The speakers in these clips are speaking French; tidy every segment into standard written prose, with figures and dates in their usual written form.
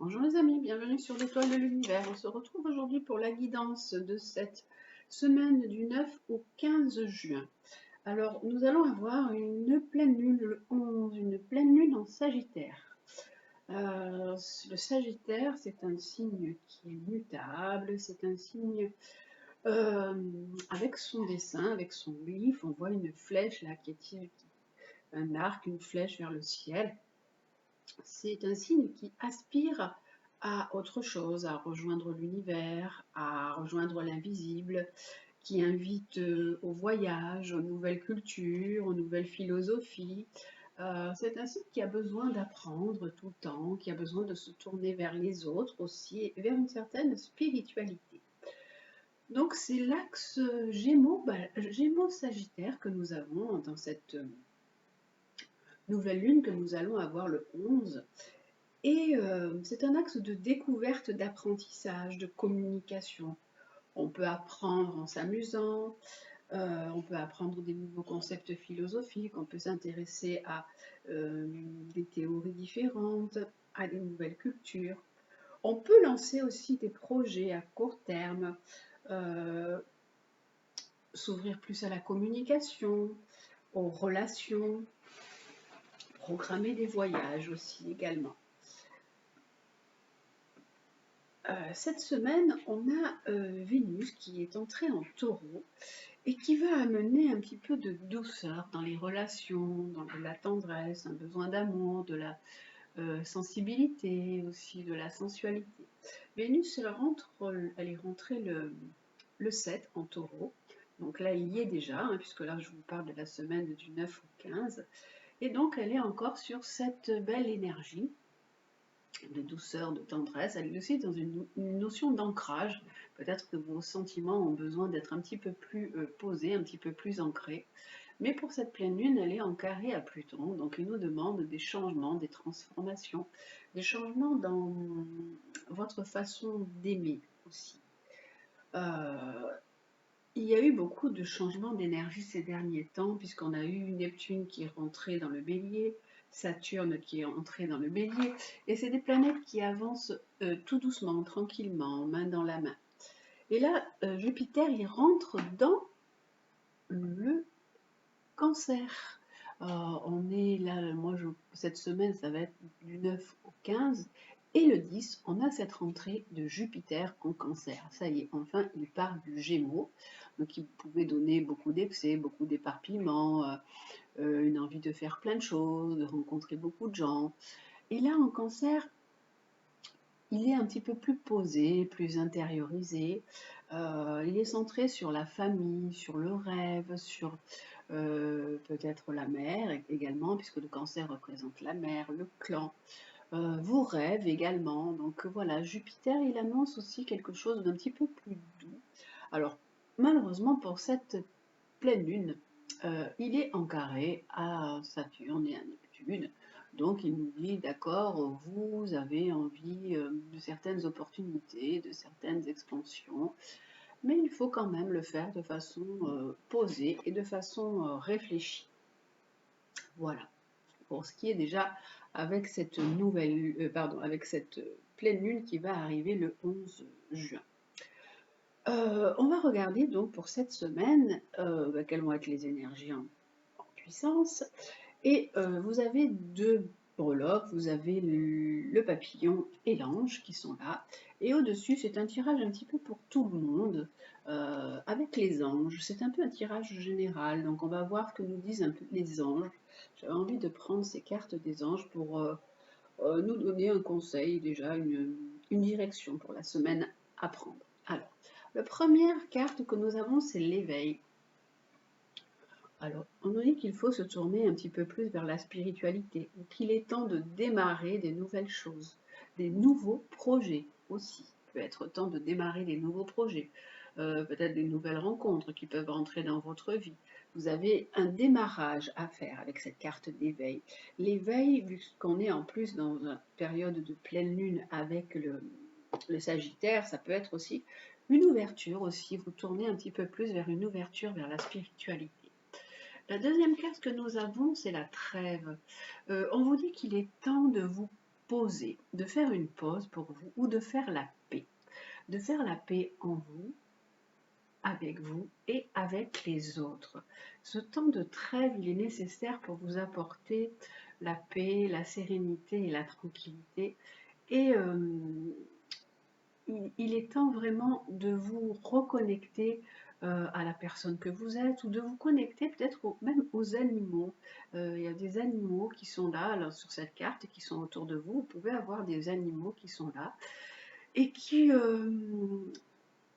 Bonjour les amis, bienvenue sur l'étoile de l'univers. On se retrouve aujourd'hui pour la guidance de cette semaine du 9 au 15 juin. Alors, nous allons avoir une pleine lune le 11, une pleine lune en Sagittaire. Le Sagittaire, c'est un signe qui est mutable, c'est un signe avec son dessin, avec son glyphe, on voit une flèche là qui est un arc, une flèche vers le ciel. C'est un signe qui aspire à autre chose, à rejoindre l'univers, à rejoindre l'invisible, qui invite au voyage, aux nouvelles cultures, aux nouvelles philosophies. C'est un signe qui a besoin d'apprendre tout le temps, qui a besoin de se tourner vers les autres aussi, et vers une certaine spiritualité. Donc c'est l'axe Gémeaux-Sagittaire que nous avons dans cette nouvelle lune que nous allons avoir le 11. Et c'est un axe de découverte, d'apprentissage, de communication. On peut apprendre en s'amusant, on peut apprendre des nouveaux concepts philosophiques, on peut s'intéresser à des théories différentes, à des nouvelles cultures. On peut lancer aussi des projets à court terme, s'ouvrir plus à la communication, aux relations, programmer des voyages aussi également. Cette semaine, on a Vénus qui est entrée en Taureau et qui va amener un petit peu de douceur dans les relations, dans de la tendresse, un besoin d'amour, de la sensibilité, aussi de la sensualité. Vénus, elle est rentrée le 7 en Taureau, donc là il y est déjà, hein, puisque là je vous parle de la semaine du 9 au 15, et donc elle est encore sur cette belle énergie de douceur, de tendresse. Elle est aussi dans une notion d'ancrage. Peut-être que vos sentiments ont besoin d'être un petit peu plus posés, un petit peu plus ancrés. Mais pour cette pleine lune, elle est en carré à Pluton, donc il nous demande des changements, des transformations, des changements dans votre façon d'aimer aussi. Il y a eu beaucoup de changements d'énergie ces derniers temps, puisqu'on a eu Neptune qui est rentré dans le Bélier, Saturne qui est entré dans le Bélier, et c'est des planètes qui avancent tout doucement, tranquillement, main dans la main. Et là, Jupiter, il rentre dans le Cancer. On est là, cette semaine, ça va être du 9 au 15, et le 10, on a cette rentrée de Jupiter en Cancer. Ça y est, enfin, il part du Gémeaux, donc il pouvait donner beaucoup d'excès, beaucoup d'éparpillement, une envie de faire plein de choses, de rencontrer beaucoup de gens. Et là, en Cancer, il est un petit peu plus posé, plus intériorisé. Il est centré sur la famille, sur le rêve, sur peut-être la mère également, puisque le Cancer représente la mère, le clan, vos rêves également. Donc voilà, Jupiter, il annonce aussi quelque chose d'un petit peu plus doux. Alors, malheureusement, pour cette pleine lune, il est en carré à Saturne et à Neptune. Donc il nous dit, d'accord, vous avez envie de certaines opportunités, de certaines expansions, mais il faut quand même le faire de façon posée et de façon réfléchie. Voilà, pour ce qui est déjà avec cette avec cette pleine lune qui va arriver le 11 juin. On va regarder donc pour cette semaine quelles vont être les énergies en puissance. Et vous avez deux breloques, vous avez le papillon et l'ange qui sont là. Et au-dessus, c'est un tirage un petit peu pour tout le monde, avec les anges. C'est un peu un tirage général, donc on va voir ce que nous disent un peu les anges. J'avais envie de prendre ces cartes des anges pour nous donner un conseil, déjà une direction pour la semaine à prendre. Alors, la première carte que nous avons, c'est l'éveil. Alors, on nous dit qu'il faut se tourner un petit peu plus vers la spiritualité, qu'il est temps de démarrer des nouvelles choses, des nouveaux projets aussi. Il peut être temps de démarrer des nouveaux projets, peut-être des nouvelles rencontres qui peuvent entrer dans votre vie. Vous avez un démarrage à faire avec cette carte d'éveil. L'éveil, vu qu'on est en plus dans une période de pleine lune avec le Sagittaire, ça peut être aussi une ouverture aussi, vous tournez un petit peu plus vers une ouverture vers la spiritualité. La deuxième carte que nous avons, c'est la trêve. On vous dit qu'il est temps de vous poser, de faire une pause pour vous ou de faire la paix. De faire la paix en vous, avec vous et avec les autres. Ce temps de trêve, il est nécessaire pour vous apporter la paix, la sérénité et la tranquillité. Et il est temps vraiment de vous reconnecter à la personne que vous êtes ou de vous connecter peut-être même aux animaux. Il y a des animaux qui sont là alors, sur cette carte et qui sont autour de vous. Vous pouvez avoir des animaux qui sont là et qui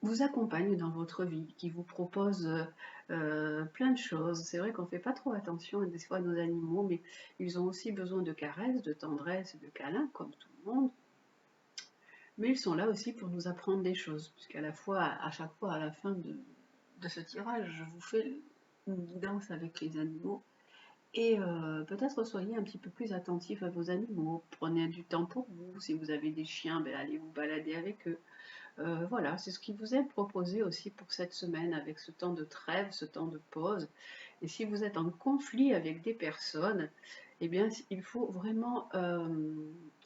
vous accompagnent dans votre vie, qui vous proposent plein de choses. C'est vrai qu'on ne fait pas trop attention des fois à nos animaux, mais ils ont aussi besoin de caresses, de tendresse, de câlins, comme tout le monde. Mais ils sont là aussi pour nous apprendre des choses, puisqu'à la fois, à chaque fois, à la fin de ce tirage, je vous fais une guidance avec les animaux. Et peut-être soyez un petit peu plus attentif à vos animaux. Prenez du temps pour vous. Si vous avez des chiens, ben, allez vous balader avec eux. Voilà, c'est ce qui vous est proposé aussi pour cette semaine, avec ce temps de trêve, ce temps de pause. Et si vous êtes en conflit avec des personnes, eh bien, il faut vraiment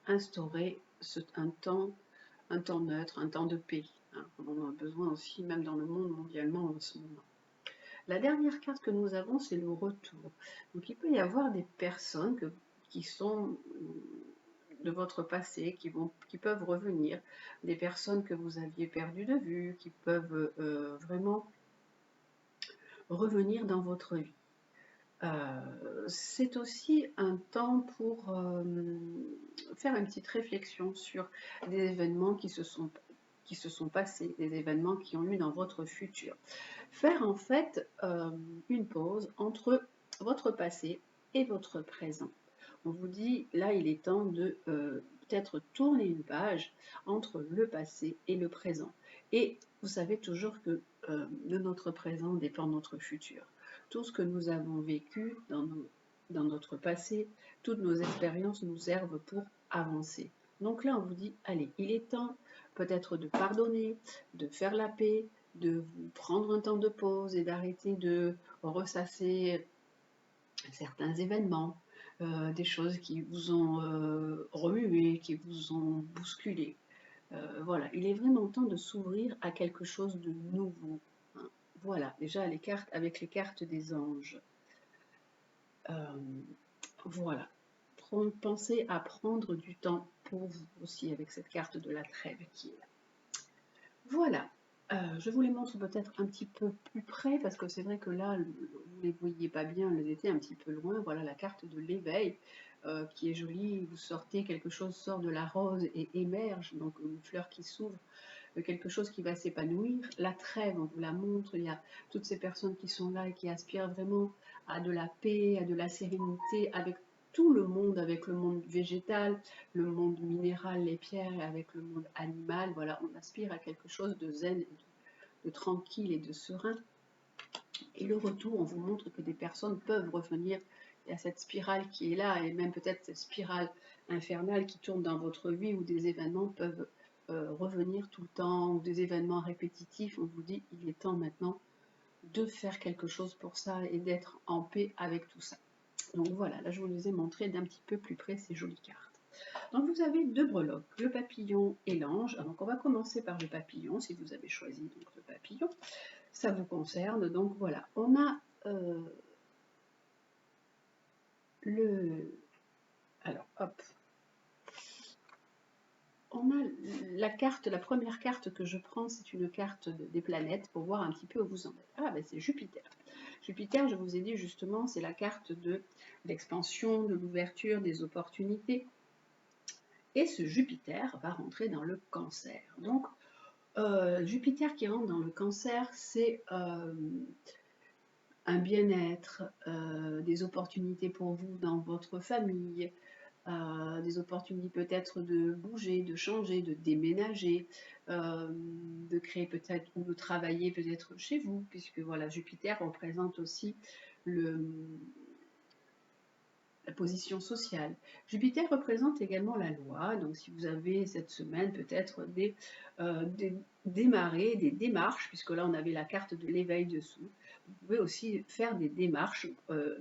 instaurer un temps neutre, un temps de paix, hein. On en a besoin aussi, même dans le monde mondialement en ce moment. La dernière carte que nous avons, c'est le retour. Donc il peut y avoir des personnes qui sont de votre passé, qui peuvent revenir, des personnes que vous aviez perdues de vue, qui peuvent vraiment revenir dans votre vie. C'est aussi un temps pour faire une petite réflexion sur des événements qui se sont passés, des événements qui ont eu dans votre futur. Faire en fait une pause entre votre passé et votre présent. On vous dit, là, il est temps de peut-être tourner une page entre le passé et le présent. Et vous savez toujours que de notre présent dépend notre futur. Tout ce que nous avons vécu dans notre passé, toutes nos expériences nous servent pour avancer. Donc là, on vous dit, allez, il est temps peut-être de pardonner, de faire la paix, de vous prendre un temps de pause et d'arrêter de ressasser certains événements, des choses qui vous ont remué, qui vous ont bousculé. Voilà, il est vraiment temps de s'ouvrir à quelque chose de nouveau, hein. Voilà, déjà avec les cartes des anges. Voilà, pensez à prendre du temps pour vous aussi avec cette carte de la trêve qui est là. Voilà, je vous les montre peut-être un petit peu plus près parce que c'est vrai que là, vous ne les voyez pas bien, elles étaient un petit peu loin. Voilà la carte de l'éveil qui est jolie. Vous sortez, quelque chose sort de la rose et émerge, donc une fleur qui s'ouvre, quelque chose qui va s'épanouir. La trêve, on vous la montre, il y a toutes ces personnes qui sont là et qui aspirent vraiment à de la paix, à de la sérénité avec tout le monde, avec le monde végétal, le monde minéral, les pierres, et avec le monde animal. Voilà, on aspire à quelque chose de zen, de tranquille et de serein. Et le retour, on vous montre que des personnes peuvent revenir. Il y a cette spirale qui est là, et même peut-être cette spirale infernale qui tourne dans votre vie, où des événements peuvent revenir tout le temps, ou des événements répétitifs. On vous dit, il est temps maintenant de faire quelque chose pour ça et d'être en paix avec tout ça. Donc voilà, là je vous les ai montrées d'un petit peu plus près ces jolies cartes. Donc vous avez deux breloques, le papillon et l'ange. Donc on va commencer par le papillon, si vous avez choisi donc, le papillon. Ça vous concerne, donc voilà. On a alors hop. On a la première carte que je prends, c'est une carte des planètes pour voir un petit peu où vous en êtes. Ah ben c'est Jupiter. Jupiter, je vous ai dit justement, c'est la carte de l'expansion, de l'ouverture, des opportunités. Et ce Jupiter va rentrer dans le cancer. Donc, Jupiter qui rentre dans le cancer, c'est un bien-être, des opportunités pour vous dans votre famille, des opportunités peut-être de bouger, de changer, de déménager, de créer peut-être ou de travailler peut-être chez vous, puisque voilà, Jupiter représente aussi le, la position sociale. Jupiter représente également la loi, donc si vous avez cette semaine peut-être démarrer des démarches, puisque là on avait la carte de l'éveil dessous, vous pouvez aussi faire des démarches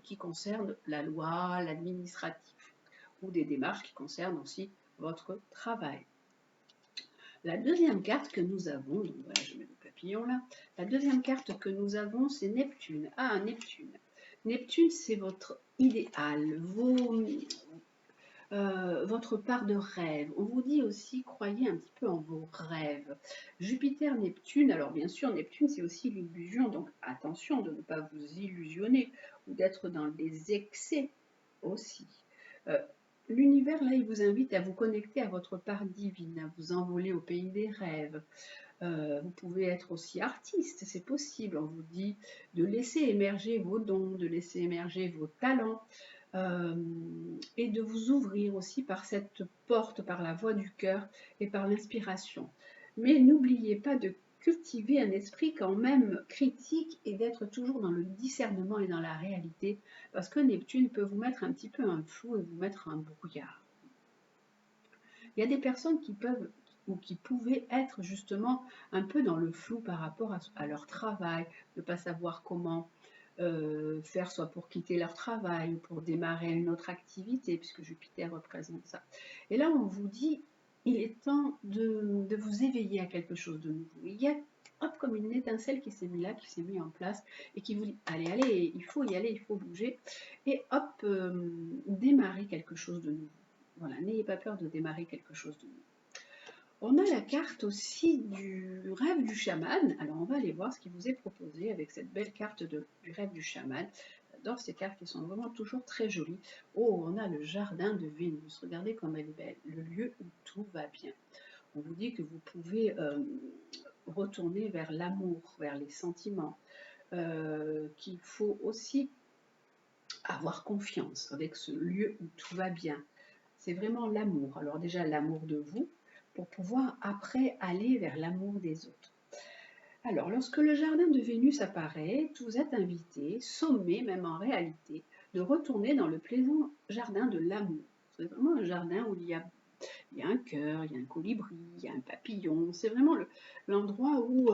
qui concernent la loi, l'administratif, ou des démarches qui concernent aussi votre travail. La deuxième carte que nous avons, donc voilà, je mets le papillon là, la deuxième carte que nous avons, c'est Neptune. Ah, Neptune. Neptune, c'est votre idéal, votre part de rêve. On vous dit aussi, croyez un petit peu en vos rêves. Jupiter, Neptune, alors bien sûr, Neptune, c'est aussi l'illusion, donc attention de ne pas vous illusionner ou d'être dans des excès aussi. L'univers, là, il vous invite à vous connecter à votre part divine, à vous envoler au pays des rêves. Vous pouvez être aussi artiste, c'est possible. On vous dit de laisser émerger vos dons, de laisser émerger vos talents et de vous ouvrir aussi par cette porte, par la voix du cœur et par l'inspiration. Mais n'oubliez pas de cultiver un esprit quand même critique et d'être toujours dans le discernement et dans la réalité, parce que Neptune peut vous mettre un petit peu un flou et vous mettre un brouillard. Il y a des personnes qui peuvent ou qui pouvaient être justement un peu dans le flou par rapport à leur travail, ne pas savoir comment faire, soit pour quitter leur travail ou pour démarrer une autre activité, puisque Jupiter représente ça. Et là, on vous dit, il est temps de vous éveiller à quelque chose de nouveau. Il y a hop, comme une étincelle qui s'est mise là, qui s'est mise en place et qui vous dit, allez, allez, il faut y aller, il faut bouger. Et hop, démarrer quelque chose de nouveau. Voilà, n'ayez pas peur de démarrer quelque chose de nouveau. On a la carte aussi du rêve du chaman. Alors on va aller voir ce qui vous est proposé avec cette belle carte du rêve du chaman. J'adore ces cartes qui sont vraiment toujours très jolies. Oh, on a le jardin de Vénus. Regardez comme elle est belle. Le lieu où tout va bien. On vous dit que vous pouvez retourner vers l'amour, vers les sentiments. Qu'il faut aussi avoir confiance avec ce lieu où tout va bien. C'est vraiment l'amour. Alors déjà l'amour de vous, pour pouvoir après aller vers l'amour des autres. Alors, lorsque le jardin de Vénus apparaît, vous êtes invité, sommé même en réalité, de retourner dans le plaisant jardin de l'amour. C'est vraiment un jardin où il y a un cœur, il y a un colibri, il y a un papillon. C'est vraiment l'endroit où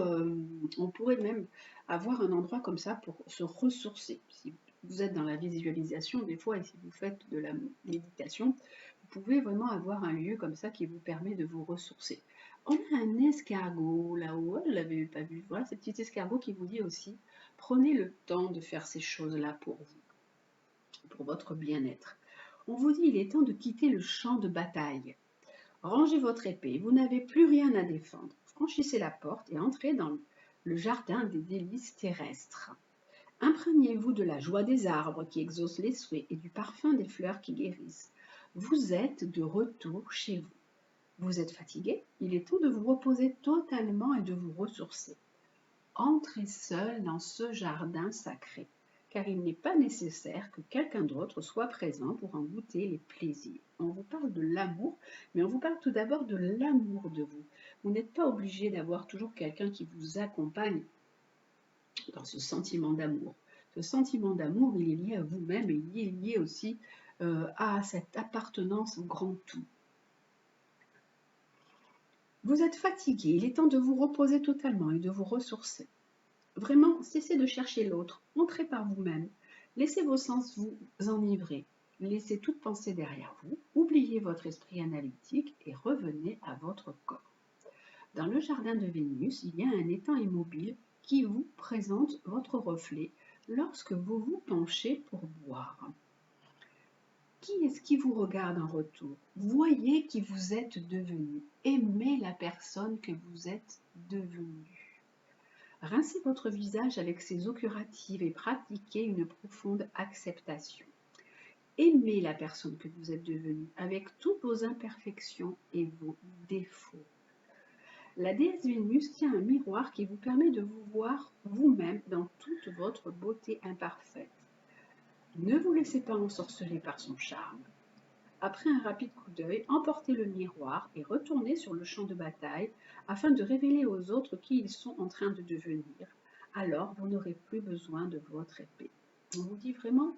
on pourrait même avoir un endroit comme ça pour se ressourcer. Si vous êtes dans la visualisation, des fois, et si vous faites de la méditation, vous pouvez vraiment avoir un lieu comme ça qui vous permet de vous ressourcer. On a un escargot là-haut, je ne l'avais pas vu. Voilà, ce petit escargot qui vous dit aussi, prenez le temps de faire ces choses-là pour vous, pour votre bien-être. On vous dit, il est temps de quitter le champ de bataille. Rangez votre épée, vous n'avez plus rien à défendre. Franchissez la porte et entrez dans le jardin des délices terrestres. Imprégnez-vous de la joie des arbres qui exaucent les souhaits et du parfum des fleurs qui guérissent. Vous êtes de retour chez vous. Vous êtes fatigué? Il est temps de vous reposer totalement et de vous ressourcer. Entrez seul dans ce jardin sacré, car il n'est pas nécessaire que quelqu'un d'autre soit présent pour en goûter les plaisirs. On vous parle de l'amour, mais on vous parle tout d'abord de l'amour de vous. Vous n'êtes pas obligé d'avoir toujours quelqu'un qui vous accompagne dans ce sentiment d'amour. Ce sentiment d'amour, il est lié à vous-même et il est lié aussi à cette appartenance au grand tout. Vous êtes fatigué, il est temps de vous reposer totalement et de vous ressourcer. Vraiment, cessez de chercher l'autre, entrez par vous-même, laissez vos sens vous enivrer, laissez toute pensée derrière vous, oubliez votre esprit analytique et revenez à votre corps. Dans le jardin de Vénus, il y a un étang immobile qui vous présente votre reflet lorsque vous vous penchez pour boire. Qui est-ce qui vous regarde en retour? Voyez qui vous êtes devenu. Aimez la personne que vous êtes devenu. Rincez votre visage avec ces eaux curatives et pratiquez une profonde acceptation. Aimez la personne que vous êtes devenue avec toutes vos imperfections et vos défauts. La déesse Vénus tient un miroir qui vous permet de vous voir vous-même dans toute votre beauté imparfaite. Ne vous laissez pas ensorceler par son charme. Après un rapide coup d'œil, emportez le miroir et retournez sur le champ de bataille afin de révéler aux autres qui ils sont en train de devenir. Alors, vous n'aurez plus besoin de votre épée. On vous dit vraiment,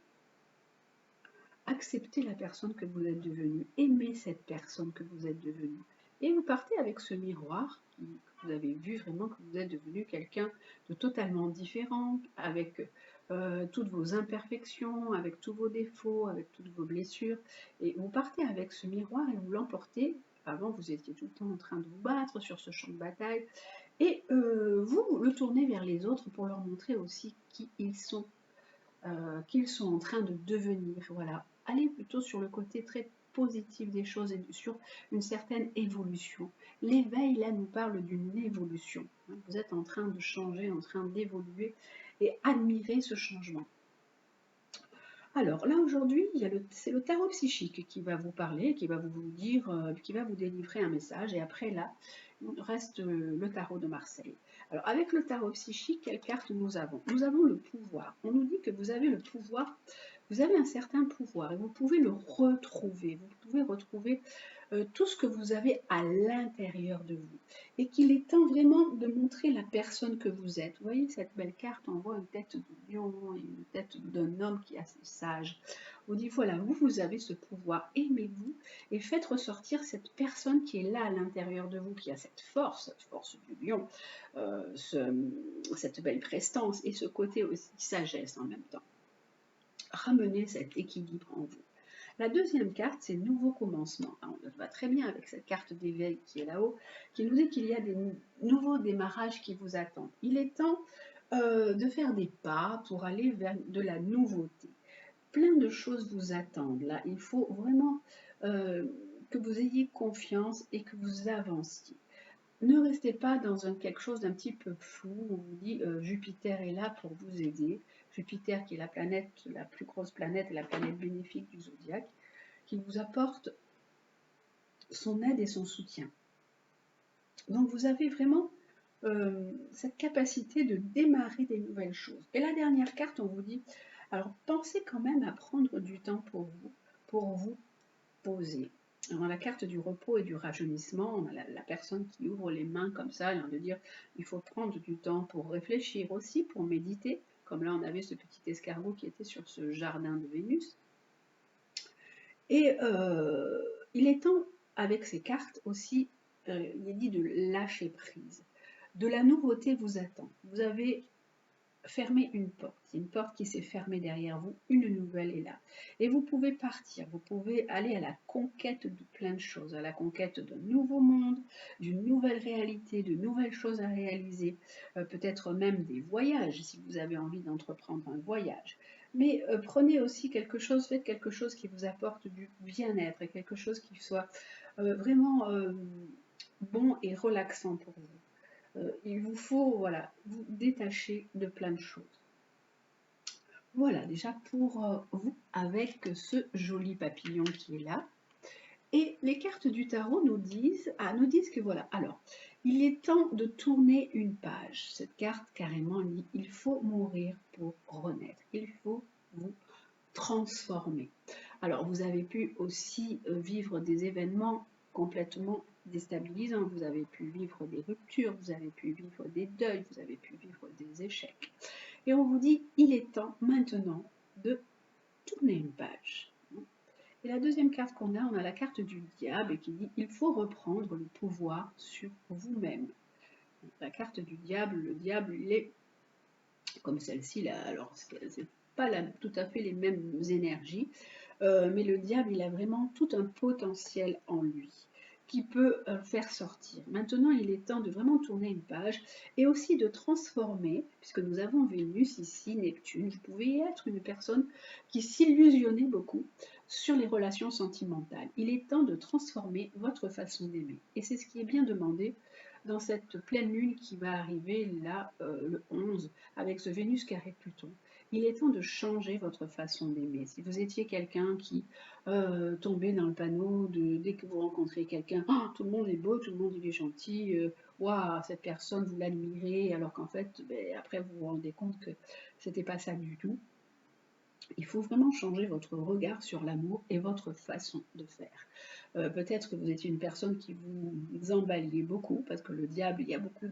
acceptez la personne que vous êtes devenue, aimez cette personne que vous êtes devenue. Et vous partez avec ce miroir vous avez vu vraiment que vous êtes devenu quelqu'un de totalement différent, avec toutes vos imperfections, avec tous vos défauts, avec toutes vos blessures. Et vous partez avec ce miroir et vous l'emportez. Avant, vous étiez tout le temps en train de vous battre sur ce champ de bataille. Et vous le tournez vers les autres pour leur montrer aussi qui ils sont, qu'ils sont en train de devenir. Voilà. Allez plutôt sur le côté très positif des choses et sur une certaine évolution. L'éveil, là, nous parle d'une évolution. Vous êtes en train de changer, en train d'évoluer et admirer ce changement. Alors là aujourd'hui, c'est le tarot psychique qui va vous parler, qui va vous dire, qui va vous délivrer un message. Et après là, il reste le tarot de Marseille. Alors avec le tarot psychique, quelle carte nous avons? Nous avons le pouvoir. On nous dit que vous avez le pouvoir, vous avez un certain pouvoir et vous pouvez le retrouver. Vous pouvez retrouver tout ce que vous avez à l'intérieur de vous. Et qu'il est temps vraiment de montrer la personne que vous êtes. Vous voyez, cette belle carte envoie une tête de lion et une tête d'un homme qui est assez sage. On dit, voilà, vous avez ce pouvoir, aimez-vous et faites ressortir cette personne qui est là à l'intérieur de vous, qui a cette force du lion, cette belle prestance et ce côté aussi sagesse en même temps. Ramenez cet équilibre en vous. La deuxième carte, c'est nouveau commencement. On va très bien avec cette carte d'éveil qui est là-haut, qui nous dit qu'il y a des nouveaux démarrages qui vous attendent. Il est temps de faire des pas pour aller vers de la nouveauté. Plein de choses vous attendent là. Il faut vraiment que vous ayez confiance et que vous avanciez. Ne restez pas dans quelque chose d'un petit peu flou. On vous dit Jupiter est là pour vous aider. Jupiter qui est la planète, la plus grosse planète et la planète bénéfique du zodiaque, qui vous apporte son aide et son soutien. Donc vous avez vraiment cette capacité de démarrer des nouvelles choses. Et la dernière carte, on vous dit, alors pensez quand même à prendre du temps pour vous poser. Alors, la carte du repos et du rajeunissement, on a la personne qui ouvre les mains comme ça, de dire il faut prendre du temps pour réfléchir aussi, pour méditer, comme là on avait ce petit escargot qui était sur ce jardin de Vénus. Et il est temps, avec ces cartes aussi, il est dit de lâcher prise. De la nouveauté vous attend. Vous avez fermé une porte. Il y a une porte qui s'est fermée derrière vous, une nouvelle est là. Et vous pouvez partir, vous pouvez aller à la conquête de plein de choses, à la conquête d'un nouveau monde, d'une nouvelle réalité, de nouvelles choses à réaliser, peut-être même des voyages, si vous avez envie d'entreprendre un voyage. Mais prenez aussi quelque chose, faites quelque chose qui vous apporte du bien-être et quelque chose qui soit vraiment bon et relaxant pour vous. Il vous faut voilà, vous détacher de plein de choses. Voilà déjà pour vous avec ce joli papillon qui est là. Et les cartes du tarot nous disent que voilà, alors, il est temps de tourner une page. Cette carte carrément dit, il faut mourir pour renaître. Il faut vous transformer. Alors, vous avez pu aussi vivre des événements complètement déstabilisants. Vous avez pu vivre des ruptures, vous avez pu vivre des deuils, vous avez pu vivre des échecs. Et on vous dit, il est temps maintenant de tourner une page. Et la deuxième carte qu'on a, on a la carte du diable qui dit, il faut reprendre le pouvoir sur vous-même. La carte du diable, le diable, il est comme celle-ci, là, alors c'est pas tout à fait les mêmes énergies, mais le diable, il a vraiment tout un potentiel en lui qui peut faire sortir. Maintenant, il est temps de vraiment tourner une page et aussi de transformer, puisque nous avons Vénus ici, Neptune, vous pouvez être une personne qui s'illusionnait beaucoup sur les relations sentimentales. Il est temps de transformer votre façon d'aimer. Et c'est ce qui est bien demandé dans cette pleine lune qui va arriver là, le 11, avec ce Vénus carré Pluton. Il est temps de changer votre façon d'aimer. Si vous étiez quelqu'un qui tombait dans le panneau de dès que vous rencontrez quelqu'un, oh, tout le monde est beau, tout le monde il est gentil, waouh, cette personne vous l'admirez, alors qu'en fait, ben, après vous vous rendez compte que c'était pas ça du tout. Il faut vraiment changer votre regard sur l'amour et votre façon de faire. Peut-être que vous étiez une personne qui vous emballiez beaucoup, parce que le diable, il y a beaucoup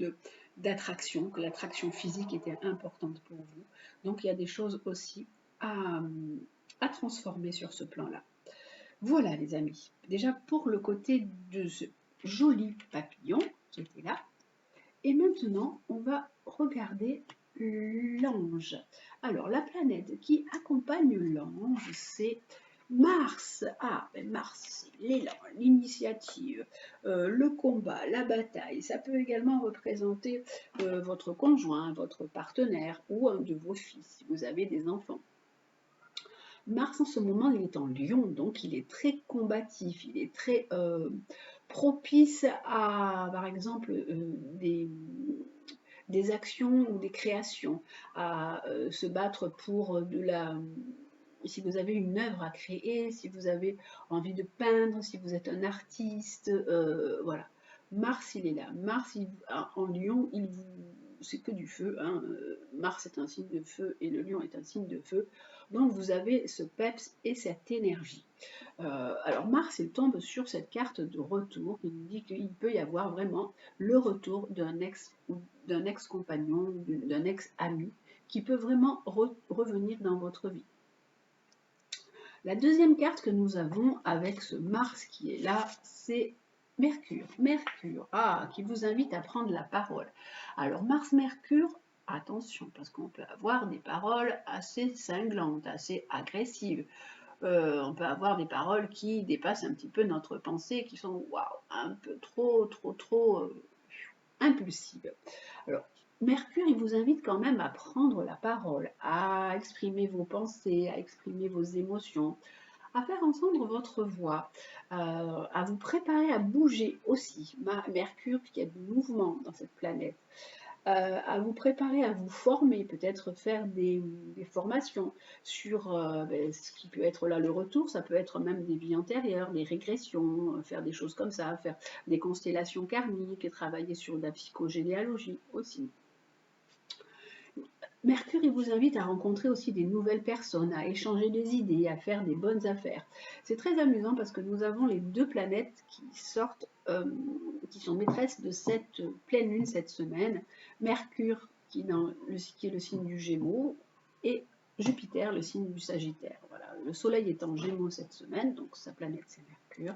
d'attraction, que l'attraction physique était importante pour vous. Donc il y a des choses aussi à transformer sur ce plan-là. Voilà les amis, déjà pour le côté de ce joli papillon qui était là. Et maintenant, on va regarder l'ange. Alors, la planète qui accompagne l'ange, c'est Mars. Ah, ben Mars, c'est l'élan, l'initiative, le combat, la bataille. Ça peut également représenter votre conjoint, votre partenaire ou un de vos fils, si vous avez des enfants. Mars, en ce moment, il est en Lion, donc il est très combatif, il est très propice à, par exemple, des actions ou des créations, à se battre pour de la... Si vous avez une œuvre à créer, si vous avez envie de peindre, si vous êtes un artiste, voilà. Mars, il est là. Mars, en Lion, c'est que du feu. Hein. Mars est un signe de feu et le Lion est un signe de feu. Donc vous avez ce peps et cette énergie. Alors Mars, il tombe sur cette carte de retour qui nous dit qu'il peut y avoir vraiment le retour d'un ex-compagnon, d'un ex-ami qui peut vraiment revenir dans votre vie. La deuxième carte que nous avons avec ce Mars qui est là, c'est Mercure. Mercure, qui vous invite à prendre la parole. Alors Mars-Mercure, attention, parce qu'on peut avoir des paroles assez cinglantes, assez agressives. On peut avoir des paroles qui dépassent un petit peu notre pensée, qui sont waouh, un peu trop impulsives. Alors, Mercure, il vous invite quand même à prendre la parole, à exprimer vos pensées, à exprimer vos émotions, à faire entendre votre voix, à vous préparer à bouger aussi. Mercure, qui a du mouvement dans cette planète, à vous préparer, à vous former, peut-être faire des formations sur ce qui peut être là le retour, ça peut être même des vies antérieures, des régressions, faire des choses comme ça, faire des constellations karmiques, travailler sur la psychogénéalogie aussi. Mercure, il vous invite à rencontrer aussi des nouvelles personnes, à échanger des idées, à faire des bonnes affaires. C'est très amusant parce que nous avons les deux planètes qui sortent, qui sont maîtresses de cette pleine lune cette semaine. Mercure, qui est le signe du Gémeaux, et Jupiter, le signe du Sagittaire. Voilà. Le Soleil est en Gémeaux cette semaine, donc sa planète c'est Mercure.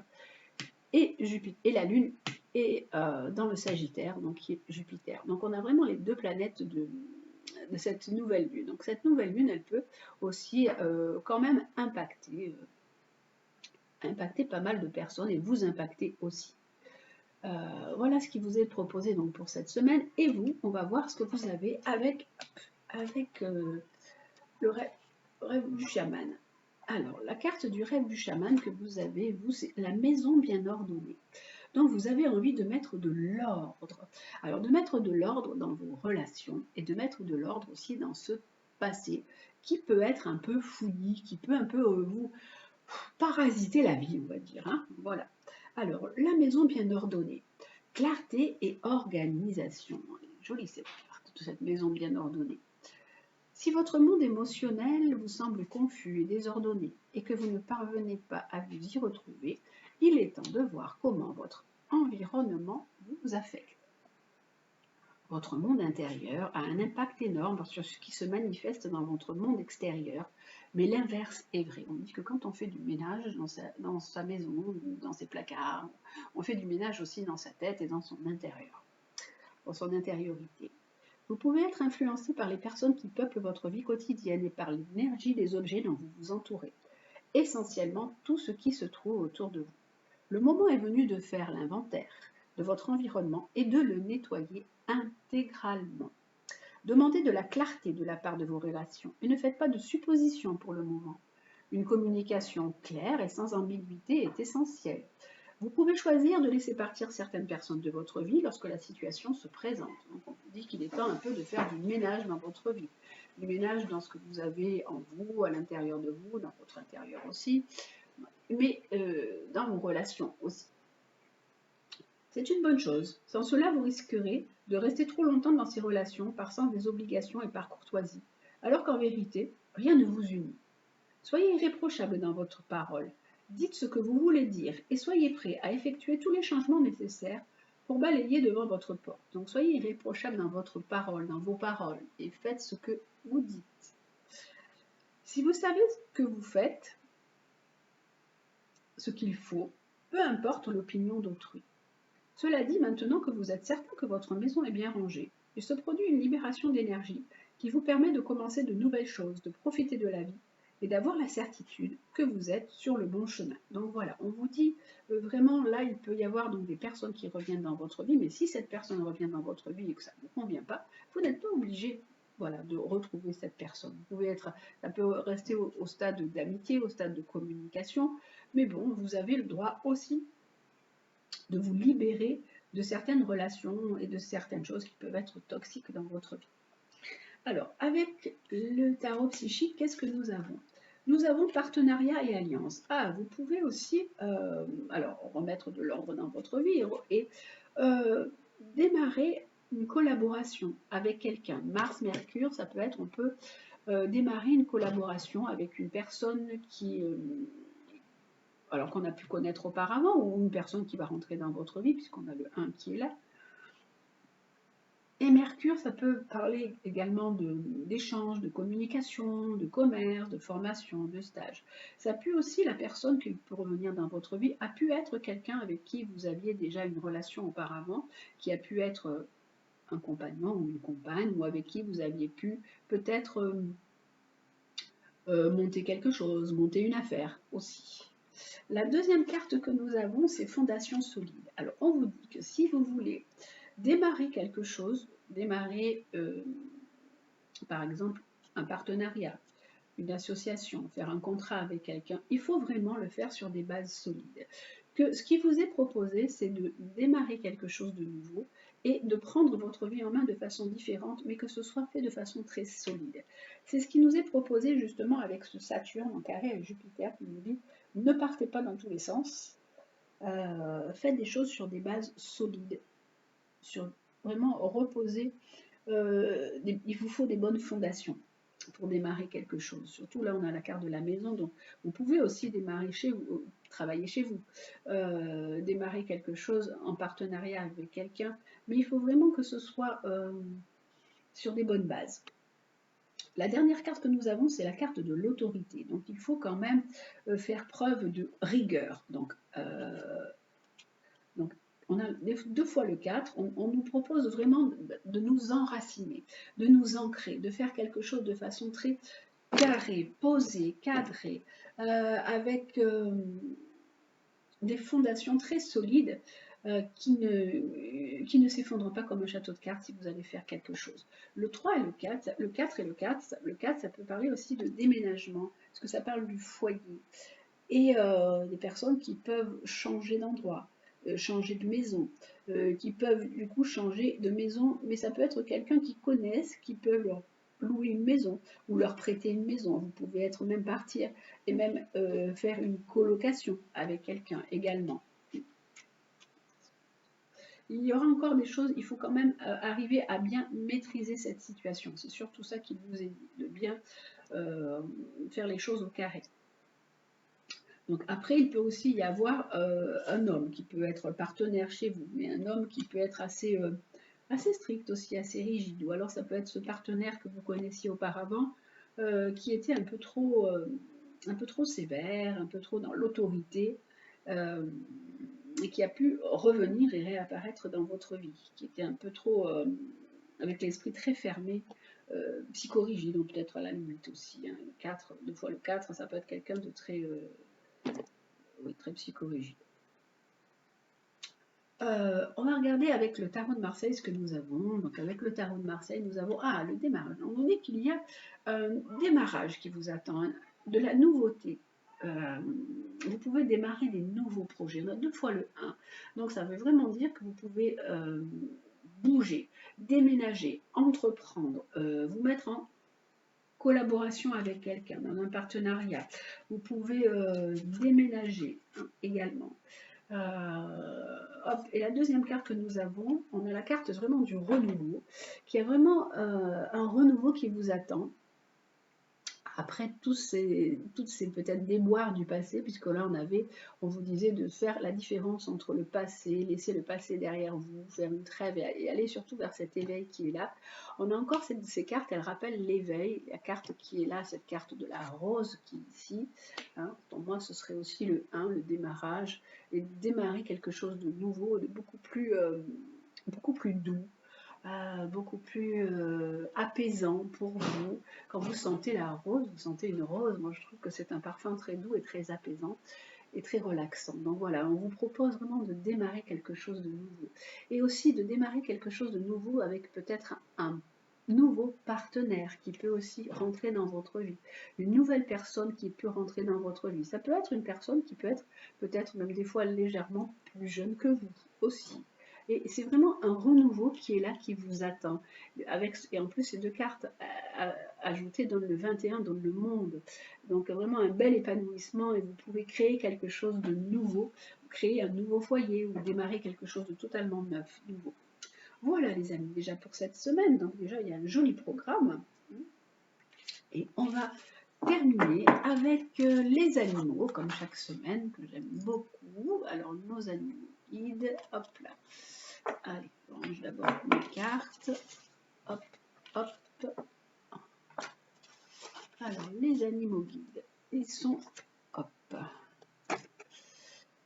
Et la Lune est dans le Sagittaire, donc qui est Jupiter. Donc on a vraiment les deux planètes de cette nouvelle lune. Donc cette nouvelle lune, elle peut aussi quand même impacter pas mal de personnes et vous impacter aussi. Voilà ce qui vous est proposé donc pour cette semaine. Et vous, on va voir ce que vous avez avec le rêve du chaman. Alors, la carte du rêve du chaman que vous avez, vous, c'est la maison bien ordonnée. Donc, vous avez envie de mettre de l'ordre. Alors, de mettre de l'ordre dans vos relations et de mettre de l'ordre aussi dans ce passé qui peut être un peu fouillis, qui peut un peu vous parasiter la vie, on va dire. Hein. Voilà. Alors, la maison bien ordonnée. Clarté et organisation. Jolie cette carte de cette maison bien ordonnée. Si votre monde émotionnel vous semble confus et désordonné et que vous ne parvenez pas à vous y retrouver, il est temps de voir comment votre environnement vous affecte. Votre monde intérieur a un impact énorme sur ce qui se manifeste dans votre monde extérieur, mais l'inverse est vrai. On dit que quand on fait du ménage dans sa maison, dans ses placards, on fait du ménage aussi dans sa tête et dans son intérieur, dans son intériorité. Vous pouvez être influencé par les personnes qui peuplent votre vie quotidienne et par l'énergie des objets dont vous vous entourez. Essentiellement, tout ce qui se trouve autour de vous. Le moment est venu de faire l'inventaire de votre environnement et de le nettoyer intégralement. Demandez de la clarté de la part de vos relations et ne faites pas de suppositions pour le moment. Une communication claire et sans ambiguïté est essentielle. Vous pouvez choisir de laisser partir certaines personnes de votre vie lorsque la situation se présente. Donc on vous dit qu'il est temps un peu de faire du ménage dans votre vie, du ménage dans ce que vous avez en vous, à l'intérieur de vous, dans votre intérieur aussi, mais dans vos relations aussi. C'est une bonne chose. Sans cela, vous risquerez de rester trop longtemps dans ces relations par sens des obligations et par courtoisie, alors qu'en vérité, rien ne vous unit. Soyez irréprochable dans votre parole. Dites ce que vous voulez dire et soyez prêt à effectuer tous les changements nécessaires pour balayer devant votre porte. Donc soyez irréprochable dans votre parole, dans vos paroles, et faites ce que vous dites. Si vous savez ce que vous faites, ce qu'il faut, peu importe l'opinion d'autrui. Cela dit, maintenant que vous êtes certain que votre maison est bien rangée, il se produit une libération d'énergie qui vous permet de commencer de nouvelles choses, de profiter de la vie et d'avoir la certitude que vous êtes sur le bon chemin. Donc voilà, on vous dit vraiment, là, il peut y avoir donc des personnes qui reviennent dans votre vie, mais si cette personne revient dans votre vie et que ça ne vous convient pas, vous n'êtes pas obligé, voilà, de retrouver cette personne. Vous pouvez être, ça peut rester au stade d'amitié, au stade de communication, mais bon, vous avez le droit aussi de vous libérer de certaines relations et de certaines choses qui peuvent être toxiques dans votre vie. Alors, avec le tarot psychique, qu'est-ce que nous avons? Nous avons partenariat et alliance. Ah, vous pouvez aussi alors, remettre de l'ordre dans votre vie et démarrer une collaboration avec quelqu'un. Mars, Mercure, ça peut être, on peut démarrer une collaboration avec une personne qui, alors qu'on a pu connaître auparavant, ou une personne qui va rentrer dans votre vie, puisqu'on a le 1 qui est là. Et Mercure, ça peut parler également d'échanges, de communication, de commerce, de formation, de stage. Ça peut aussi, la personne qui peut revenir dans votre vie, a pu être quelqu'un avec qui vous aviez déjà une relation auparavant, qui a pu être un compagnon ou une compagne, ou avec qui vous aviez pu peut-être monter quelque chose, monter une affaire aussi. La deuxième carte que nous avons, c'est Fondation solide. Alors, on vous dit que si vous voulez démarrer quelque chose, démarrer par exemple un partenariat, une association, faire un contrat avec quelqu'un, il faut vraiment le faire sur des bases solides. Que ce qui vous est proposé, c'est de démarrer quelque chose de nouveau et de prendre votre vie en main de façon différente, mais que ce soit fait de façon très solide. C'est ce qui nous est proposé justement avec ce Saturne en carré avec Jupiter qui nous dit ne partez pas dans tous les sens, faites des choses sur des bases solides, sur vraiment reposer. Il vous faut des bonnes fondations pour démarrer quelque chose. Surtout là, on a la carte de la maison, donc vous pouvez aussi démarrer chez vous, travailler chez vous, démarrer quelque chose en partenariat avec quelqu'un, mais il faut vraiment que ce soit sur des bonnes bases. La dernière carte que nous avons, c'est la carte de l'autorité. Donc il faut quand même faire preuve de rigueur. Donc on a 2 fois le 4, on nous propose vraiment de nous enraciner, de nous ancrer, de faire quelque chose de façon très carrée, posée, cadrée, avec des fondations très solides qui ne s'effondrent pas comme un château de cartes si vous allez faire quelque chose. Le 3 et le 4, le 4 et le 4, le 4 ça peut parler aussi de déménagement, parce que ça parle du foyer, et des personnes qui peuvent changer d'endroit, changer de maison, qui peuvent du coup changer de maison, mais ça peut être quelqu'un qui connaissent, qui peut leur louer une maison ou leur prêter une maison. Vous pouvez être même partir et même faire une colocation avec quelqu'un également. Il y aura encore des choses, il faut quand même arriver à bien maîtriser cette situation. C'est surtout ça qui vous est dit, de bien faire les choses au carré. Donc après, il peut aussi y avoir un homme qui peut être partenaire chez vous, mais un homme qui peut être assez, assez strict aussi, assez rigide. Ou alors ça peut être ce partenaire que vous connaissiez auparavant, qui était un peu trop sévère, un peu trop dans l'autorité, et qui a pu revenir et réapparaître dans votre vie, qui était un peu trop, avec l'esprit très fermé, psychorigide, ou peut-être à la limite aussi. Hein. Le 4, 2 fois le 4, ça peut être quelqu'un de très... oui, très psychorigide. On va regarder avec le tarot de Marseille ce que nous avons. Donc avec le tarot de Marseille, nous avons le démarrage. On dit qu'il y a un démarrage qui vous attend, hein, de la nouveauté. Vous pouvez démarrer des nouveaux projets. On a 2 fois le 1. Donc ça veut vraiment dire que vous pouvez bouger, déménager, entreprendre, vous mettre en collaboration avec quelqu'un, dans un partenariat. Vous pouvez déménager hein, également. Hop. Et la deuxième carte que nous avons, on a la carte vraiment du renouveau, qui est vraiment un renouveau qui vous attend. Après toutes ces peut-être déboires du passé, puisque là on vous disait de faire la différence entre le passé, laisser le passé derrière vous, faire une trêve et aller surtout vers cet éveil qui est là. On a encore ces cartes, elles rappellent l'éveil, la carte qui est là, cette carte de la rose qui est ici. Hein, pour moi, ce serait aussi le 1, le démarrage, et démarrer quelque chose de nouveau, de beaucoup plus doux. beaucoup plus apaisant pour vous. Quand vous sentez la rose, vous sentez une rose, moi je trouve que c'est un parfum très doux et très apaisant et très relaxant. Donc voilà, on vous propose vraiment de démarrer quelque chose de nouveau. Et aussi de démarrer quelque chose de nouveau avec peut-être un nouveau partenaire qui peut aussi rentrer dans votre vie. Une nouvelle personne qui peut rentrer dans votre vie. Ça peut être une personne qui peut être peut-être même des fois légèrement plus jeune que vous aussi. Et c'est vraiment un renouveau qui est là, qui vous attend. Et en plus, ces deux cartes ajoutées donnent le 21, donnent le monde. Donc vraiment un bel épanouissement et vous pouvez créer quelque chose de nouveau, créer un nouveau foyer ou démarrer quelque chose de totalement neuf, nouveau. Voilà les amis, déjà pour cette semaine. Donc déjà, il y a un joli programme. Et on va terminer avec les animaux, comme chaque semaine, que j'aime beaucoup. Alors, nos animaux guides, hop là. Allez, on range d'abord mes cartes. Hop, hop. Alors, les animaux guides, ils sont, hop.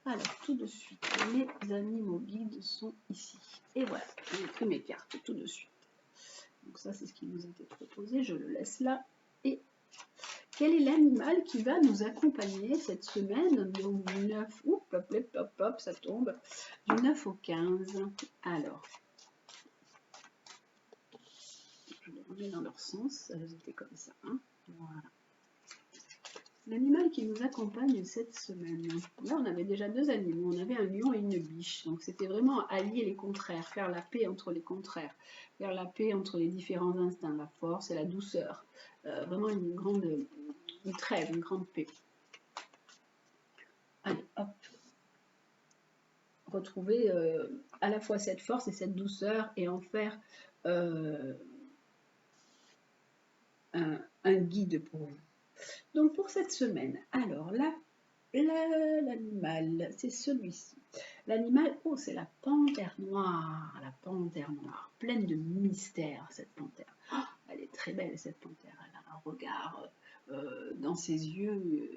Alors, tout de suite, les animaux guides sont ici. Et voilà, j'ai pris mes cartes tout de suite. Donc ça, c'est ce qui nous a été proposé. Je le laisse là. Et quel est l'animal qui va nous accompagner cette semaine? Donc du 9, hop, hop, hop, hop, ça tombe. Du 9 au 15. Alors, je les remets dans leur sens. Elles étaient comme ça. Hein. Voilà. L'animal qui nous accompagne cette semaine. Là, on avait déjà deux animaux. On avait un lion et une biche. Donc, c'était vraiment allier les contraires, faire la paix entre les contraires, faire la paix entre les différents instincts, la force et la douceur. Vraiment une trêve, une grande paix. Allez, hop. Retrouver à la fois cette force et cette douceur et en faire un guide pour vous. Donc, pour cette semaine, alors là, l'animal, c'est celui-ci. L'animal, oh, c'est la panthère noire, pleine de mystère, cette panthère. Oh, elle est très belle, cette panthère. Elle a un regard dans ses yeux.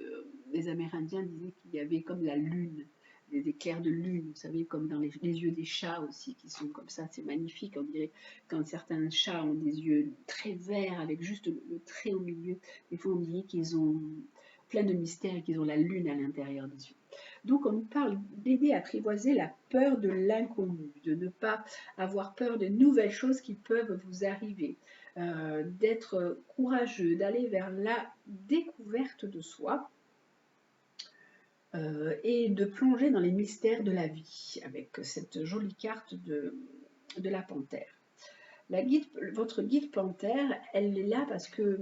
Les Amérindiens disaient qu'il y avait comme la lune, des éclairs de lune, vous savez, comme dans les yeux des chats aussi, qui sont comme ça, c'est magnifique. On dirait quand certains chats ont des yeux très verts avec juste le trait au milieu, des fois on dirait qu'ils ont plein de mystères et qu'ils ont la lune à l'intérieur des yeux. Donc on nous parle d'aider à apprivoiser la peur de l'inconnu, de ne pas avoir peur de nouvelles choses qui peuvent vous arriver, d'être courageux, d'aller vers la découverte de soi et de plonger dans les mystères de la vie avec cette jolie carte de la panthère. Votre guide panthère, elle est là parce que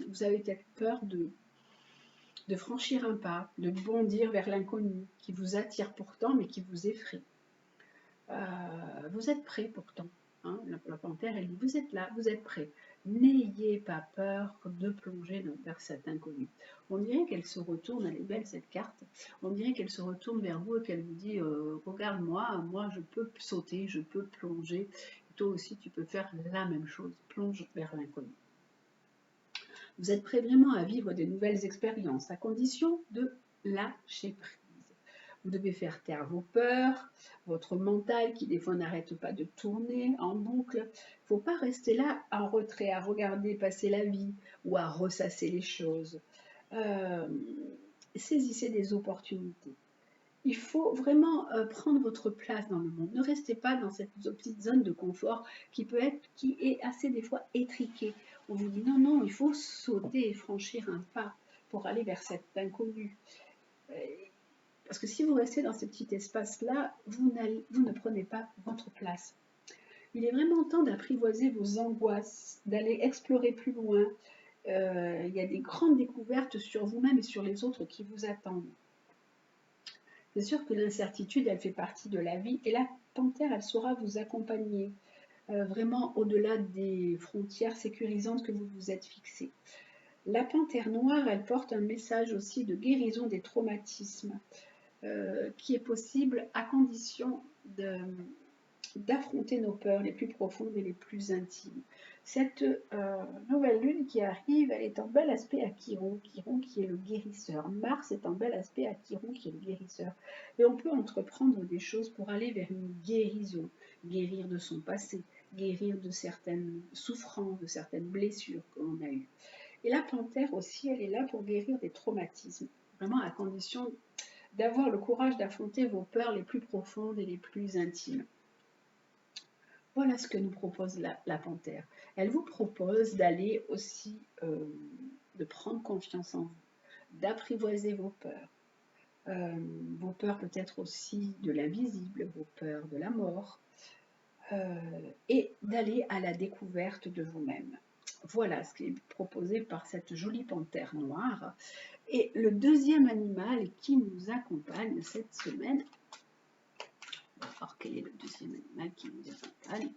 vous avez peut-être peur de franchir un pas, de bondir vers l'inconnu, qui vous attire pourtant, mais qui vous effraie. Vous êtes prêt pourtant. Hein, la panthère, elle dit, vous êtes là, vous êtes prêt. N'ayez pas peur de plonger vers cet inconnu. On dirait qu'elle se retourne, elle est belle cette carte, on dirait qu'elle se retourne vers vous et qu'elle vous dit, regarde-moi, moi je peux sauter, je peux plonger. Et toi aussi tu peux faire la même chose, plonge vers l'inconnu. Vous êtes prêt vraiment à vivre des nouvelles expériences, à condition de lâcher prise. Vous devez faire taire vos peurs, votre mental qui des fois n'arrête pas de tourner en boucle. Il ne faut pas rester là en retrait, à regarder passer la vie ou à ressasser les choses. Saisissez des opportunités. Il faut vraiment prendre votre place dans le monde. Ne restez pas dans cette petite zone de confort qui est assez des fois étriquée. On vous dit non, non, il faut sauter et franchir un pas pour aller vers cet inconnu. Parce que si vous restez dans ce petit espace-là, vous ne prenez pas votre place. Il est vraiment temps d'apprivoiser vos angoisses, d'aller explorer plus loin. Il y a des grandes découvertes sur vous-même et sur les autres qui vous attendent. C'est sûr que l'incertitude, elle fait partie de la vie et la panthère, elle saura vous accompagner vraiment au-delà des frontières sécurisantes que vous vous êtes fixées. La panthère noire, elle porte un message aussi de guérison des traumatismes. Qui est possible à condition d'affronter nos peurs les plus profondes et les plus intimes. Cette nouvelle lune qui arrive, elle est en bel aspect à Chiron, Chiron qui est le guérisseur. Mars est en bel aspect à Chiron qui est le guérisseur. Et on peut entreprendre des choses pour aller vers une guérison, guérir de son passé, guérir de certaines souffrances, de certaines blessures que l'on a eues. Et la panthère aussi, elle est là pour guérir des traumatismes, vraiment à condition d'avoir le courage d'affronter vos peurs les plus profondes et les plus intimes. Voilà ce que nous propose la panthère. Elle vous propose d'aller aussi, de prendre confiance en vous, d'apprivoiser vos peurs peut-être aussi de l'invisible, vos peurs de la mort, et d'aller à la découverte de vous-même. Voilà ce qui est proposé par cette jolie panthère noire. Et le deuxième animal qui nous accompagne cette semaine, alors quel est le deuxième animal qui nous accompagne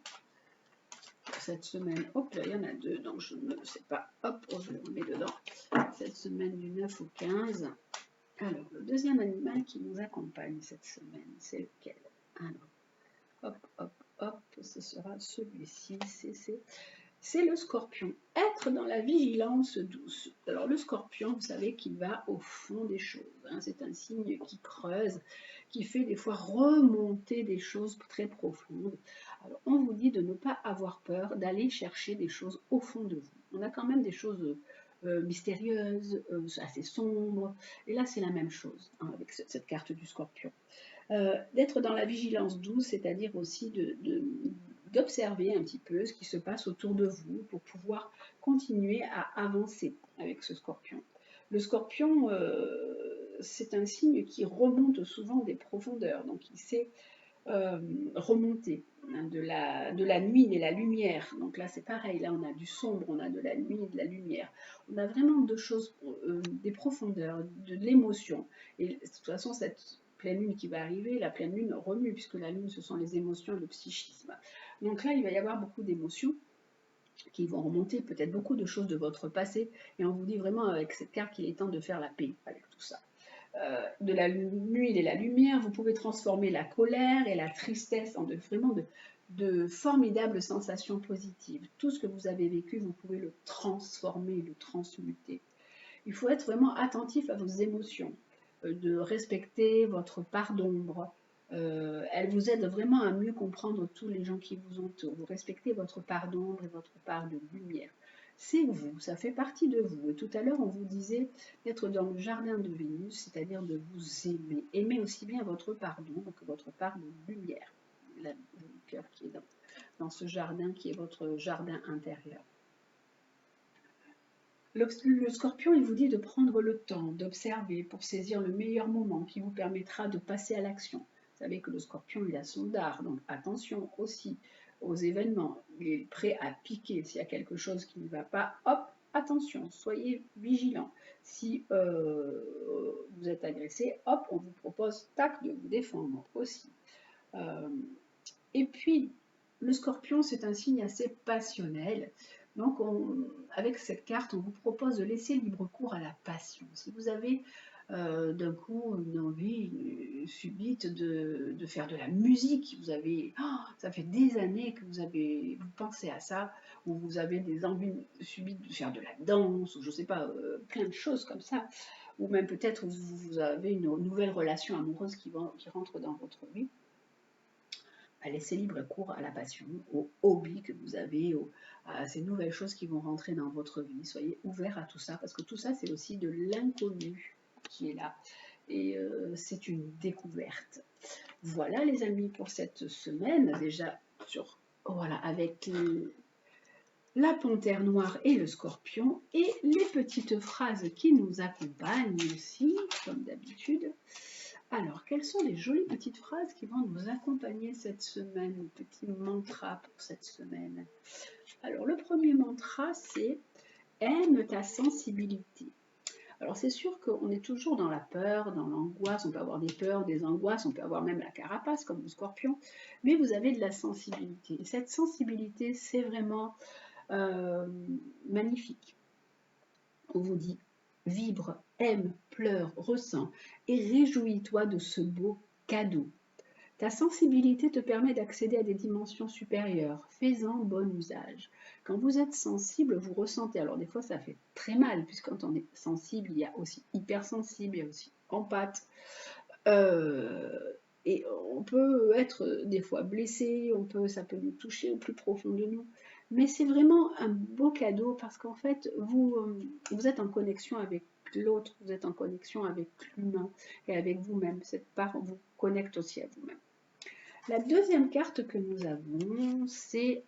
cette semaine? Hop, là, il y en a deux, donc je ne sais pas. Hop, je le remets dedans. Cette semaine du 9 au 15. Alors, le deuxième animal qui nous accompagne cette semaine, c'est lequel? Alors, hop, hop, hop, ce sera celui-ci, c'est le scorpion. Être dans la vigilance douce. Alors le scorpion, vous savez qu'il va au fond des choses. Hein. C'est un signe qui creuse, qui fait des fois remonter des choses très profondes. Alors on vous dit de ne pas avoir peur, d'aller chercher des choses au fond de vous. On a quand même des choses mystérieuses, assez sombres. Et là c'est la même chose hein, avec cette carte du scorpion. D'être dans la vigilance douce, c'est-à-dire aussi d'observer un petit peu ce qui se passe autour de vous pour pouvoir continuer à avancer avec ce scorpion. Le scorpion, c'est un signe qui remonte souvent des profondeurs, donc il sait remonter hein, de la nuit et de la lumière. Donc là c'est pareil, là on a du sombre, on a de la nuit et de la lumière. On a vraiment deux choses, des profondeurs, de l'émotion. Et de toute façon cette pleine lune qui va arriver, la pleine lune remue, puisque la lune ce sont les émotions et le psychisme. Donc là il va y avoir beaucoup d'émotions qui vont remonter, peut-être beaucoup de choses de votre passé, et on vous dit vraiment avec cette carte qu'il est temps de faire la paix avec tout ça. De la nuit et la lumière, vous pouvez transformer la colère et la tristesse en vraiment de formidables sensations positives. Tout ce que vous avez vécu, vous pouvez le transformer, le transmuter. Il faut être vraiment attentif à vos émotions, de respecter votre part d'ombre. Elle vous aide vraiment à mieux comprendre tous les gens qui vous entourent. Vous respectez votre part d'ombre et votre part de lumière. C'est vous, ça fait partie de vous. Et tout à l'heure, on vous disait d'être dans le jardin de Vénus, c'est-à-dire de vous aimer. Aimer aussi bien votre part d'ombre que votre part de lumière. Le cœur qui est dans ce jardin qui est votre jardin intérieur. Le scorpion, il vous dit de prendre le temps, d'observer pour saisir le meilleur moment qui vous permettra de passer à l'action. Vous savez que le scorpion, il a son dard, donc attention aussi aux événements. Il est prêt à piquer s'il y a quelque chose qui ne va pas. Hop, attention, soyez vigilants. Si vous êtes agressé, hop, on vous propose, tac, de vous défendre aussi. Et puis, le scorpion, c'est un signe assez passionnel. Donc, avec cette carte, on vous propose de laisser libre cours à la passion. Si vous avez d'un coup une envie subite de faire de la musique, ça fait des années que vous pensez à ça, ou vous avez des envies subites de faire de la danse, ou je ne sais pas, plein de choses comme ça, ou même peut-être vous avez une nouvelle relation amoureuse qui rentre dans votre vie. À laisser libre cours à la passion, au hobby que vous avez, à ces nouvelles choses qui vont rentrer dans votre vie. Soyez ouverts à tout ça, parce que tout ça, c'est aussi de l'inconnu qui est là. Et c'est une découverte. Voilà les amis pour cette semaine, déjà voilà, avec la panthère noire et le scorpion, et les petites phrases qui nous accompagnent aussi, comme d'habitude. Alors, quelles sont les jolies petites phrases qui vont nous accompagner cette semaine, les petits mantras pour cette semaine? Alors, le premier mantra, c'est « Aime ta sensibilité ». Alors, c'est sûr qu'on est toujours dans la peur, dans l'angoisse, on peut avoir des peurs, des angoisses, on peut avoir même la carapace comme le scorpion, mais vous avez de la sensibilité. Et cette sensibilité, c'est vraiment magnifique. On vous dit vibre, aime, pleure, ressens et réjouis-toi de ce beau cadeau. Ta sensibilité te permet d'accéder à des dimensions supérieures. Fais-en bon usage. Quand vous êtes sensible, vous ressentez. Alors des fois, ça fait très mal, puisque quand on est sensible, il y a aussi hypersensible, il y a aussi empathe. Et on peut être des fois blessé, ça peut nous toucher au plus profond de nous. Mais c'est vraiment un beau cadeau parce qu'en fait, vous êtes en connexion avec l'autre, vous êtes en connexion avec l'humain et avec vous-même. Cette part vous connecte aussi à vous-même. La deuxième carte que nous avons, c'est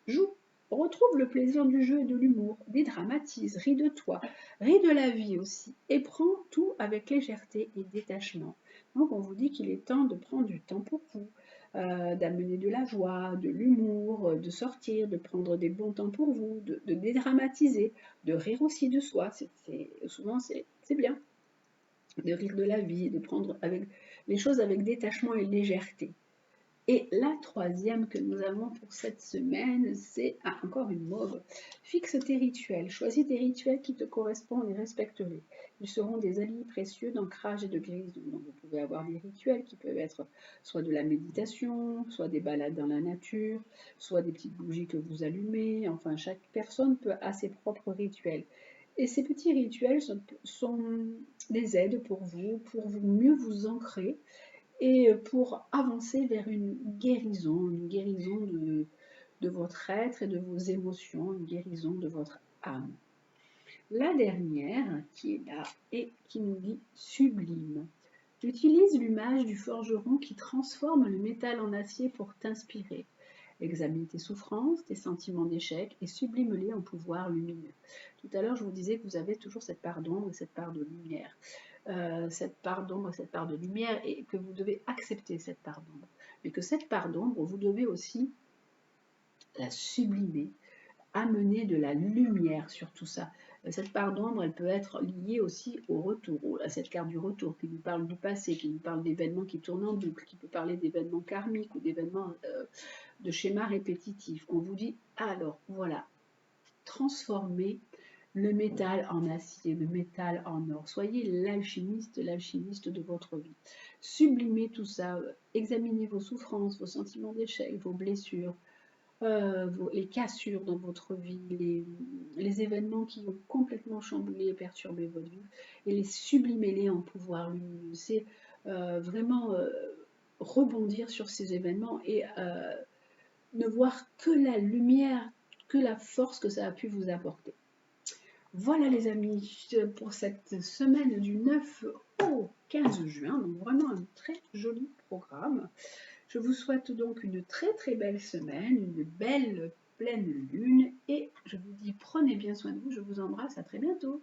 joue. Retrouve le plaisir du jeu et de l'humour, dédramatise, ris de toi, ris de la vie aussi, et prends tout avec légèreté et détachement. Donc on vous dit qu'il est temps de prendre du temps pour vous, d'amener de la joie, de l'humour, de sortir, de prendre des bons temps pour vous, de dédramatiser, de rire aussi de soi. Souvent c'est bien de rire de la vie, de prendre les choses avec détachement et légèreté. Et la troisième que nous avons pour cette semaine, c'est encore une mauve. Fixe tes rituels. Choisis des rituels qui te correspondent et respecte-les. Ils seront des alliés précieux d'ancrage et de guérison. Donc vous pouvez avoir des rituels qui peuvent être soit de la méditation, soit des balades dans la nature, soit des petites bougies que vous allumez. Enfin, chaque personne a ses propres rituels. Et ces petits rituels sont des aides pour vous mieux vous ancrer et pour avancer vers une guérison de votre être et de vos émotions, une guérison de votre âme. La dernière qui est là et qui nous dit sublime. Utilise l'image du forgeron qui transforme le métal en acier pour t'inspirer. Examine tes souffrances, tes sentiments d'échec et sublime-les en pouvoir lumineux. Tout à l'heure, je vous disais que vous avez toujours cette part d'ombre et cette part de lumière. Cette part d'ombre, cette part de lumière, et que vous devez accepter cette part d'ombre. Mais que cette part d'ombre, vous devez aussi la sublimer, amener de la lumière sur tout ça. Cette part d'ombre, elle peut être liée aussi au retour, à cette carte du retour qui nous parle du passé, qui nous parle d'événements qui tournent en boucle, qui peut parler d'événements karmiques ou d'événements de schémas répétitifs. On vous dit, alors voilà, transformez le métal en acier, le métal en or. Soyez l'alchimiste de votre vie. Sublimez tout ça, examinez vos souffrances, vos sentiments d'échec, vos blessures, les cassures dans votre vie, les événements qui ont complètement chamboulé et perturbé votre vie, et les sublimez-les en pouvoir lumineux. C'est vraiment rebondir sur ces événements et ne voir que la lumière, que la force que ça a pu vous apporter. Voilà les amis, pour cette semaine du 9 au 15 juin, donc vraiment un très joli programme. Je vous souhaite donc une très très belle semaine, une belle pleine lune et je vous dis prenez bien soin de vous, je vous embrasse, à très bientôt.